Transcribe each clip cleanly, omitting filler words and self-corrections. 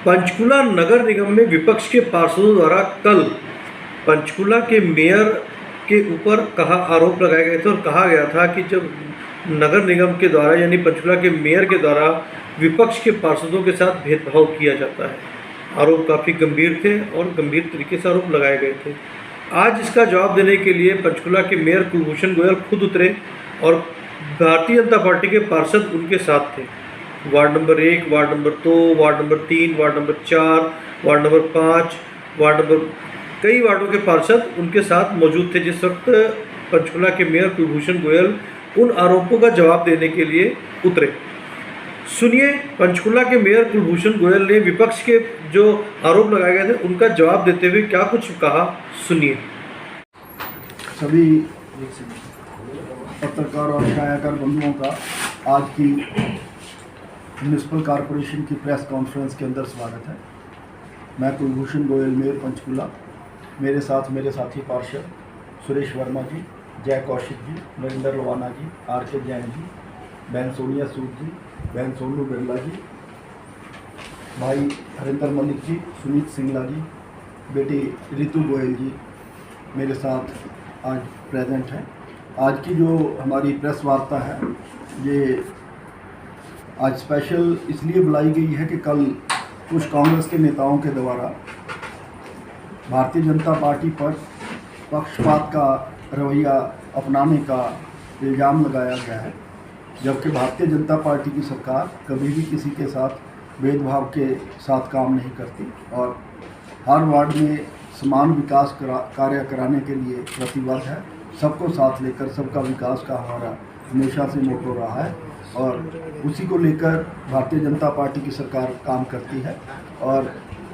पंचकुला नगर निगम में विपक्ष के पार्षदों द्वारा कल पंचकुला के मेयर के ऊपर आरोप लगाए गए थे और कहा गया था कि जब नगर निगम के द्वारा यानी पंचकुला के मेयर के द्वारा विपक्ष के पार्षदों के साथ भेदभाव किया जाता है। आरोप काफ़ी गंभीर थे और गंभीर तरीके से आरोप लगाए गए थे। आज इसका जवाब देने के लिए पंचकुला के मेयर कुलभूषण गोयल खुद उतरे और भारतीय जनता पार्टी के पार्षद उनके साथ थे। Ward number 1, ward number 2, ward number 3, ward number 4, ward number 5, ward number कई वार्डों के पार्षद उनके साथ मौजूद थे जिस वक्त पंचकुला के मेयर कुलभूषण गोयल उन आरोपों का जवाब देने के लिए उतरे। सुनिए पंचकुला के मेयर कुलभूषण गोयल ने विपक्ष के जो आरोप लगाए गए थे उनका जवाब देते हुए क्या कुछ कहा, सुनिए। सभी पत्रकार और छायाकार बंधुओं का आज की म्यूनिसिपल कॉरपोरेशन की प्रेस कॉन्फ्रेंस के अंदर स्वागत है। मैं कुलभूषण गोयल मेयर पंचकुला, मेरे साथ मेरे साथी पार्षद सुरेश वर्मा जी, जय कौशिक जी, नरेंद्र लवाना जी, आर.के. जैन जी, बहन सोनिया सूद जी, बहन सोनू बिरला जी, भाई हरिंदर मलिक जी, सुनीत सिंगला जी, बेटी रितु गोयल जी मेरे साथ आज प्रेजेंट हैं। आज की जो हमारी प्रेस वार्ता है ये आज स्पेशल इसलिए बुलाई गई है कि कल कुछ कांग्रेस के नेताओं के द्वारा भारतीय जनता पार्टी पर पक्षपात का रवैया अपनाने का इल्ज़ाम लगाया गया है, जबकि भारतीय जनता पार्टी की सरकार कभी भी किसी के साथ भेदभाव के साथ काम नहीं करती और हर वार्ड में समान विकास कार्य कराने के लिए प्रतिबद्ध है। सबको साथ लेकर सबका विकास का हमारा हमेशा से मोटो रहा है और उसी को लेकर भारतीय जनता पार्टी की सरकार काम करती है। और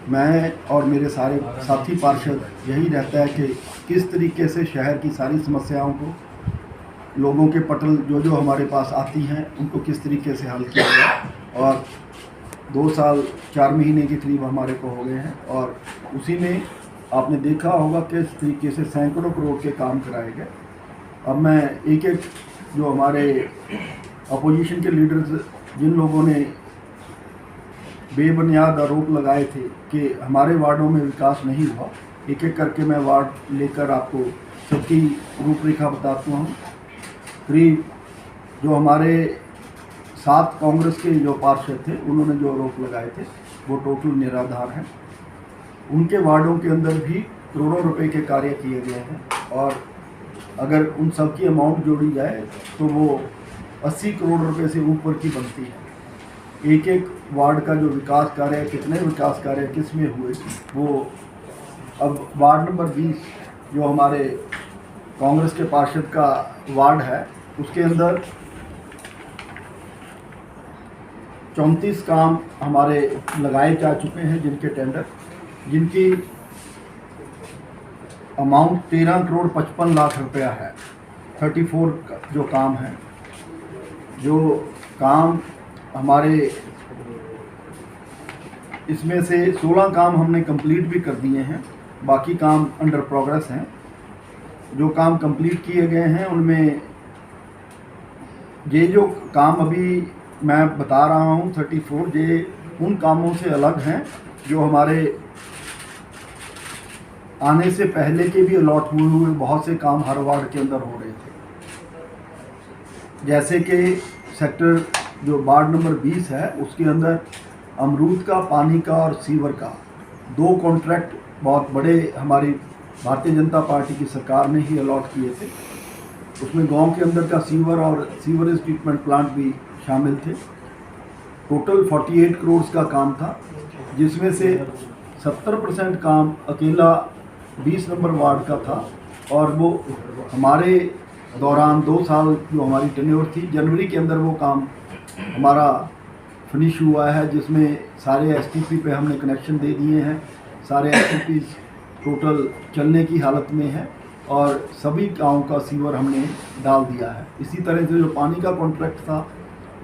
मैं और मेरे सारे साथी पार्षद यही रहता है कि किस तरीके से शहर की सारी समस्याओं को, लोगों के पटल जो हमारे पास आती हैं उनको किस तरीके से हल किया जाए। और 2 साल 4 महीने के करीब हमारे को हो गए हैं और उसी में आपने देखा होगा किस तरीके से सैकड़ों करोड़ के काम कराए गए। अब मैं एक एक जो हमारे अपोजिशन के लीडर्स जिन लोगों ने बेबुनियाद आरोप लगाए थे कि हमारे वार्डों में विकास नहीं हुआ, एक एक करके मैं वार्ड लेकर आपको सबकी रूपरेखा बताता हूँ। करीब जो हमारे 7 कांग्रेस के जो पार्षद थे उन्होंने जो आरोप लगाए थे वो टोटल निराधार हैं। उनके वार्डों के अंदर भी करोड़ों रुपए के कार्य किए गए हैं और अगर उन सब की अमाउंट जोड़ी जाए तो वो 80 करोड़ रुपए से ऊपर की बनती है। एक एक वार्ड का जो विकास कार्य, कितने विकास कार्य किस में हुए वो अब वार्ड नंबर 20 जो हमारे कांग्रेस के पार्षद का वार्ड है उसके अंदर 34 काम हमारे लगाए जा चुके हैं जिनके टेंडर, जिनकी अमाउंट 13 करोड़ 55 लाख रुपया है। 34 जो काम है, जो काम हमारे इसमें से 16 काम हमने कंप्लीट भी कर दिए हैं, बाकी काम अंडर प्रोग्रेस हैं। जो काम कंप्लीट किए गए हैं उनमें ये जो काम अभी मैं बता रहा हूँ 34 ये उन कामों से अलग हैं जो हमारे आने से पहले के भी अलॉट हुए बहुत से काम हर वार्ड के अंदर हो रहे थे। जैसे कि सेक्टर जो वार्ड नंबर 20 है उसके अंदर अमरूद का, पानी का और सीवर का 2 कॉन्ट्रैक्ट बहुत बड़े हमारी भारतीय जनता पार्टी की सरकार ने ही अलॉट किए थे। उसमें गांव के अंदर का सीवर और सीवरेज ट्रीटमेंट प्लांट भी शामिल थे। टोटल 48 करोड़ का काम था, जिसमें से 70% काम अकेला 20 नंबर वार्ड का था और वो हमारे दौरान 2 साल जो हमारी टेन्योर थी, जनवरी के अंदर वो काम हमारा फिनिश हुआ है, जिसमें सारे एसटीपी पे हमने कनेक्शन दे दिए हैं। सारे एसटीपी टोटल चलने की हालत में है और सभी गाँव का सीवर हमने डाल दिया है। इसी तरह से जो पानी का कॉन्ट्रैक्ट था,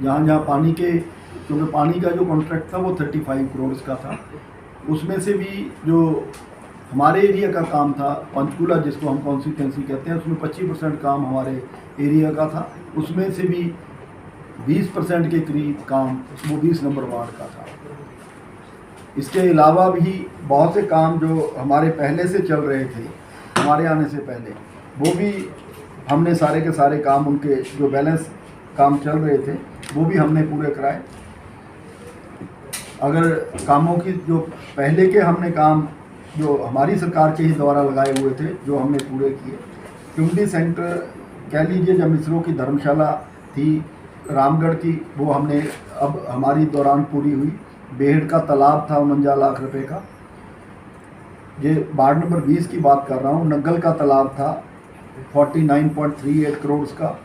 जहाँ पानी के, क्योंकि पानी का जो कॉन्ट्रैक्ट था वो 35 करोड़ का था, उसमें से भी जो हमारे एरिया का काम था पंचकुला जिसको हम कॉन्स्टिट्यूंसी कहते हैं, उसमें 25% काम हमारे एरिया का था। उसमें से भी 20% के करीब काम वो 20 नंबर वार्ड का था। इसके अलावा भी बहुत से काम जो हमारे पहले से चल रहे थे, हमारे आने से पहले, वो भी हमने सारे के सारे काम, उनके जो बैलेंस काम चल रहे थे वो भी हमने पूरे कराए। अगर कामों की जो पहले के हमने काम जो हमारी सरकार के ही द्वारा लगाए हुए थे जो हमने पूरे किए, कम्युनिटी सेंटर कह लीजिए, जब मिस्रों की धर्मशाला थी रामगढ़ की, वो हमने अब हमारी दौरान पूरी हुई। बेहड़ का तालाब था 49 लाख रुपए का, ये वार्ड नंबर 20 की बात कर रहा हूँ। नग्गल का तालाब था 49.38 करोड़ का।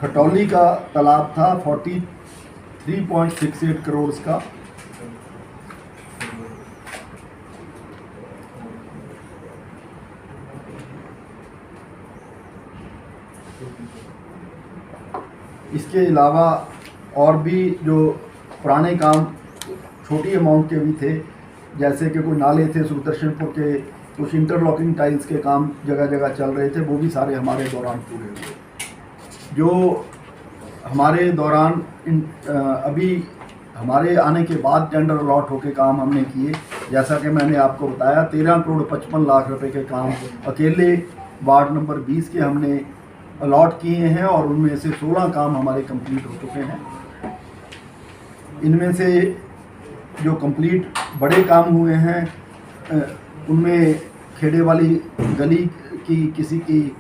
खटौली का तालाब था 43.68 करोड़ का। इसके अलावा और भी जो पुराने काम छोटी अमाउंट के भी थे, जैसे कि कोई नाले थे सुदर्शनपुर के, कुछ इंटरलॉकिंग टाइल्स के काम जगह जगह चल रहे थे, वो भी सारे हमारे दौरान पूरे हुए। जो हमारे दौरान अभी हमारे आने के बाद टेंडर अलॉट होकर काम हमने किए, जैसा कि मैंने आपको बताया 13 करोड़ 55 लाख रुपए के काम अकेले वार्ड नंबर 20 के हमने अलॉट किए हैं, और उनमें से 16 काम हमारे कंप्लीट हो चुके हैं। इनमें से जो कंप्लीट बड़े काम हुए हैं उनमें खेड़े वाली गली की किसी की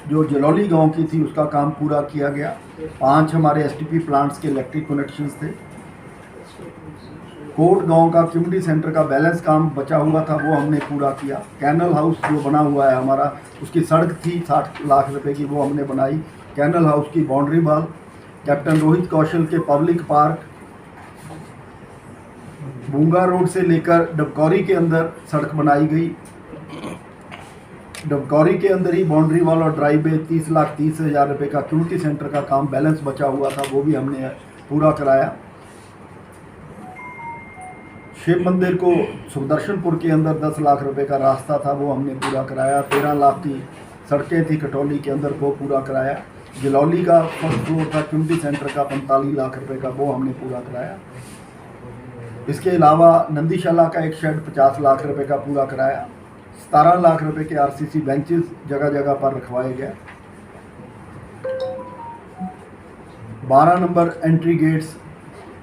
जो जलौली गांव की थी उसका काम पूरा किया गया। 5 हमारे एसटीपी प्लांट्स के इलेक्ट्रिक कनेक्शंस थे। कोट गांव का कम्युनिटी सेंटर का बैलेंस काम बचा हुआ था, वो हमने पूरा किया। कैनल हाउस जो बना हुआ है हमारा, उसकी सड़क थी 60 लाख रुपए की, वो हमने बनाई। कैनल हाउस की बाउंड्री वॉल, कैप्टन रोहित कौशल के पब्लिक पार्क, बूंगा रोड से लेकर डबकौरी के अंदर सड़क बनाई गई। डबकौरी के अंदर ही बाउंड्री वॉल और ड्राइववे 30,30,000 रुपये का कम्युनिटी सेंटर का काम बैलेंस बचा हुआ था, वो भी हमने पूरा कराया। शिव मंदिर को सुदर्शनपुर के अंदर 10 लाख रुपए का रास्ता था, वो हमने पूरा कराया। 13 लाख की सड़कें थी खटौली के अंदर, वो पूरा कराया। जलौली का फर्स्ट फ्लोर था कम्युनिटी सेंटर का 45 लाख रुपए का, वो हमने पूरा कराया। इसके अलावा नंदीशाला का एक शेड 50 लाख रुपए का पूरा कराया। 17 लाख रुपए के आरसीसी बेंचेस जगह जगह पर रखवाए गए। 12 नंबर एंट्री गेट्स,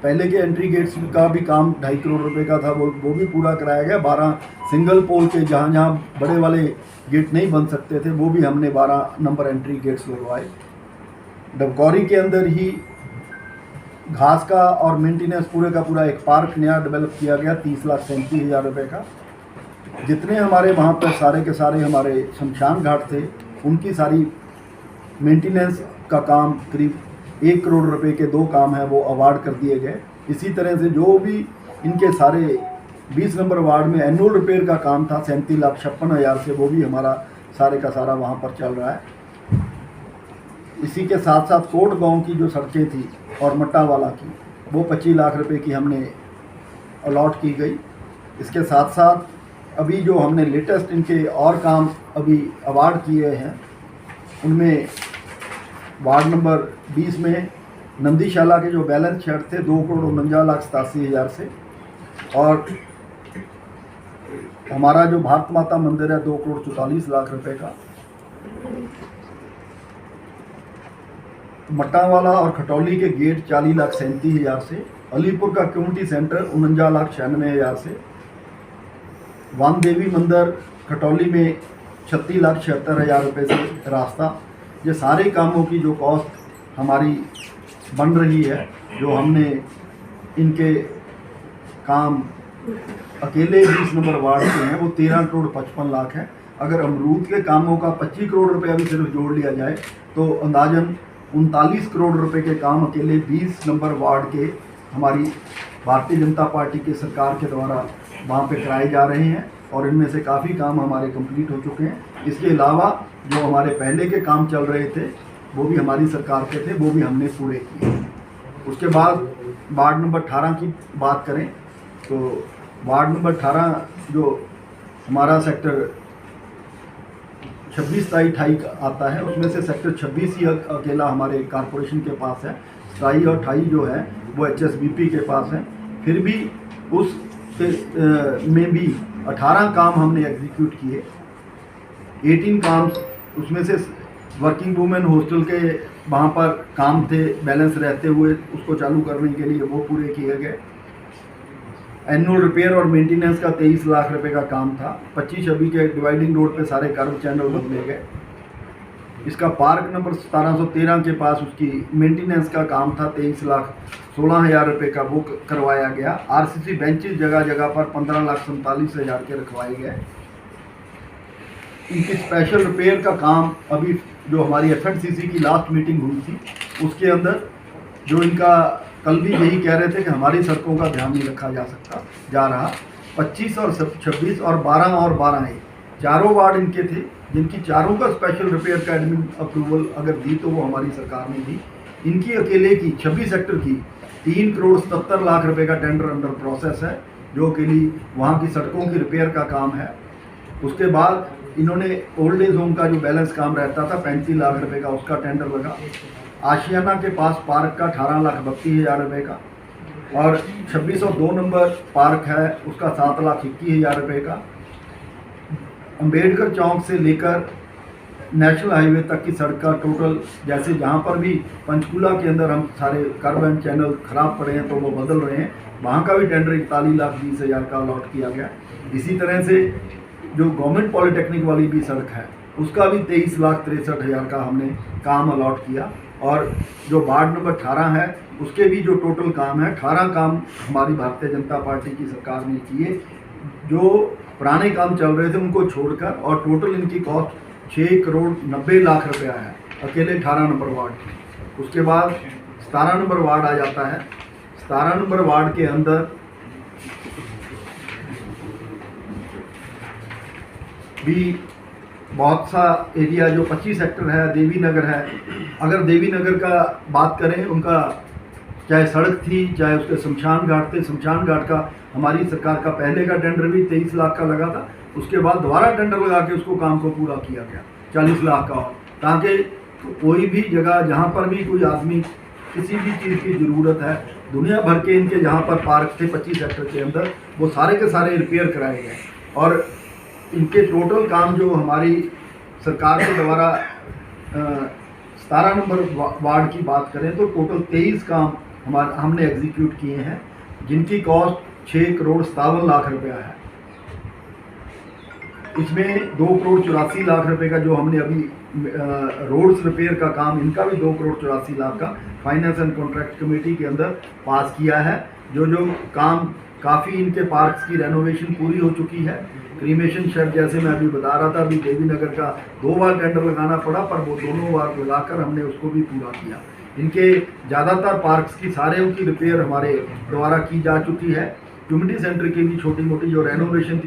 पहले के एंट्री गेट्स का भी काम 2.5 करोड़ रुपए का था, वो भी पूरा कराया गया। 12 सिंगल पोल के जहाँ जहाँ बड़े वाले गेट नहीं बन सकते थे, वो भी हमने 12 नंबर एंट्री गेट्स लगवाए। डबकौरी के अंदर ही घास का और मेंटेनेंस पूरे का पूरा एक पार्क नया डेवलप किया गया 30,37,000 रुपये का। जितने हमारे वहाँ पर सारे के सारे हमारे शमशान घाट थे, उनकी सारी मेंटेनेंस का काम करीब 1 करोड़ रुपए के 2 काम हैं, वो अवार्ड कर दिए गए। इसी तरह से जो भी इनके सारे 20 नंबर वार्ड में एनुअल रिपेयर का काम था 37,56,000 से, वो भी हमारा सारे का सारा वहाँ पर चल रहा है। इसी के साथ साथ कोट गांव की जो सड़कें थी और मट्टावाला की, वो 25 लाख रुपए की हमने अलॉट की गई। इसके साथ साथ अभी जो हमने लेटेस्ट इनके और काम अभी अवार्ड किए हैं, उनमें वार्ड नंबर 20 में नंदीशाला के जो बैलेंस शेड थे 2 करोड़ 49,87,000 से, और हमारा जो भारत माता मंदिर है 2 करोड़ 44 लाख रुपए का। मट्टावाला और खटौली के गेट 40,37,000 से। अलीपुर का कम्युनिटी सेंटर 49,96,000 से। वान देवी मंदिर खटौली में 36,76,000 रुपये से रास्ता। ये सारे कामों की जो कॉस्ट हमारी बन रही है, जो हमने इनके काम अकेले 20 नंबर वार्ड के हैं, वो 13 करोड़ 55 लाख है। अगर अमरूद के कामों का 25 करोड़ रुपये अभी सिर्फ जोड़ लिया जाए तो अंदाजन 39 करोड़ रुपए के काम अकेले 20 नंबर वार्ड के हमारी भारतीय जनता पार्टी की सरकार के द्वारा वहाँ पे कराए जा रहे हैं, और इनमें से काफ़ी काम हमारे कंप्लीट हो चुके हैं। इसके अलावा जो हमारे पहले के काम चल रहे थे, वो भी हमारी सरकार के थे, वो भी हमने पूरे किए। उसके बाद वार्ड नंबर 18 की बात करें तो वार्ड नंबर 18 जो हमारा सेक्टर 26, 27, 28 आता है, उसमें से सेक्टर 26 ही अकेला हमारे कारपोरेशन के पास है। 27 और 28 जो है वो HSBP के पास है। फिर भी उस में भी 18 काम हमने एग्जीक्यूट किए। 18 काम उसमें से वर्किंग वुमेन हॉस्टल के वहाँ पर काम थे बैलेंस रहते हुए, उसको चालू करने के लिए वो पूरे किए गए। एनुअल रिपेयर और मेंटेनेंस का 23 लाख रुपए का काम था। 25-26 के डिवाइडिंग रोड पे सारे कर्व चैनल बदले गए। इसका पार्क नंबर 1713 के पास उसकी मेंटेनेंस का काम था, 23,16,000 रुपये का वो करवाया गया। आरसीसी बेंचेस जगह जगह पर 15,47,000 के रखवाए गए। इनकी स्पेशल रिपेयर का काम अभी जो हमारी FNCC की लास्ट मीटिंग हुई थी उसके अंदर जो इनका कल भी यही कह रहे थे कि हमारी सड़कों का ध्यान नहीं रखा जा रहा। 25 और 26 और 12 और 12 चारों वार्ड इनके थे, जिनकी चारों का स्पेशल रिपेयर का एडमिन अप्रूवल अगर दी तो वो हमारी सरकार ने दी। इनकी अकेले की 26 सेक्टर की 3 करोड़ 77 लाख रुपए का टेंडर अंडर प्रोसेस है, जो अकेली वहाँ की सड़कों की रिपेयर का काम है। उसके बाद इन्होंने ओल्ड एज होम का जो बैलेंस काम रहता था 35 लाख रुपए का, उसका टेंडर लगा। आशियाना के पास पार्क का 18,32,000 रुपये का, और 2602 नंबर पार्क है उसका 7,21,000 रुपये का। अंबेडकर चौक से लेकर नेशनल हाईवे तक की सड़क का टोटल, जैसे जहाँ पर भी पंचकूला के अंदर हम सारे कर्व एंड चैनल खराब पड़े हैं तो वो बदल रहे हैं, वहाँ का भी टेंडर 41,20,000 का अलॉट किया गया। इसी तरह से जो गवर्नमेंट पॉलिटेक्निक वाली भी सड़क है उसका भी 23,63,000 का हमने काम अलॉट किया। और जो वार्ड नंबर 18 है उसके भी जो टोटल काम है 18 काम हमारी भारतीय जनता पार्टी की सरकार ने किए। जो पुराने काम चल रहे थे उनको छोड़कर, और टोटल इनकी कॉस्ट 6 करोड़ 90 लाख रुपया है अकेले 18 नंबर वार्ड की। उसके बाद 17 नंबर वार्ड आ जाता है। 17 नंबर वार्ड के अंदर भी बहुत सा एरिया जो 25 सेक्टर है, देवी नगर है। अगर देवी नगर का बात करें, उनका चाहे सड़क थी चाहे उसके शमशान घाट थे, शमशान घाट का हमारी सरकार का पहले का टेंडर भी 23 लाख का लगा था, उसके बाद दोबारा टेंडर लगा के उसको काम को पूरा किया गया 40 लाख का, और ताकि कोई भी जगह जहाँ पर भी कोई आदमी किसी भी चीज़ की ज़रूरत है, दुनिया भर के इनके जहाँ पर पार्क थे 25 सेक्टर के अंदर, वो सारे के सारे रिपेयर कराए गए। और इनके टोटल काम जो हमारी सरकार के द्वारा 17 नंबर वार्ड की बात करें तो टोटल 23 काम हमने एग्जीक्यूट किए हैं, जिनकी कॉस्ट 6 करोड़ 57 लाख रुपया है। इसमें 2 करोड़ 84 लाख रुपए का जो हमने अभी रोड्स रिपेयर का काम, इनका भी 2 करोड़ 84 लाख का फाइनेंस एंड कॉन्ट्रैक्ट कमेटी के अंदर पास किया है। जो काम काफ़ी इनके पार्क्स की रेनोवेशन पूरी हो चुकी है। क्रीमेशन शेड जैसे मैं अभी बता रहा था, अभी देवी नगर का 2 बार टेंडर लगाना पड़ा, पर वो दोनों बार लगाकर हमने उसको भी पूरा किया। इनके ज़्यादातर पार्क्स की सारे उनकी रिपेयर हमारे द्वारा की जा चुकी है। कम्युनिटी सेंटर की भी छोटी मोटी जो रेनोवेशन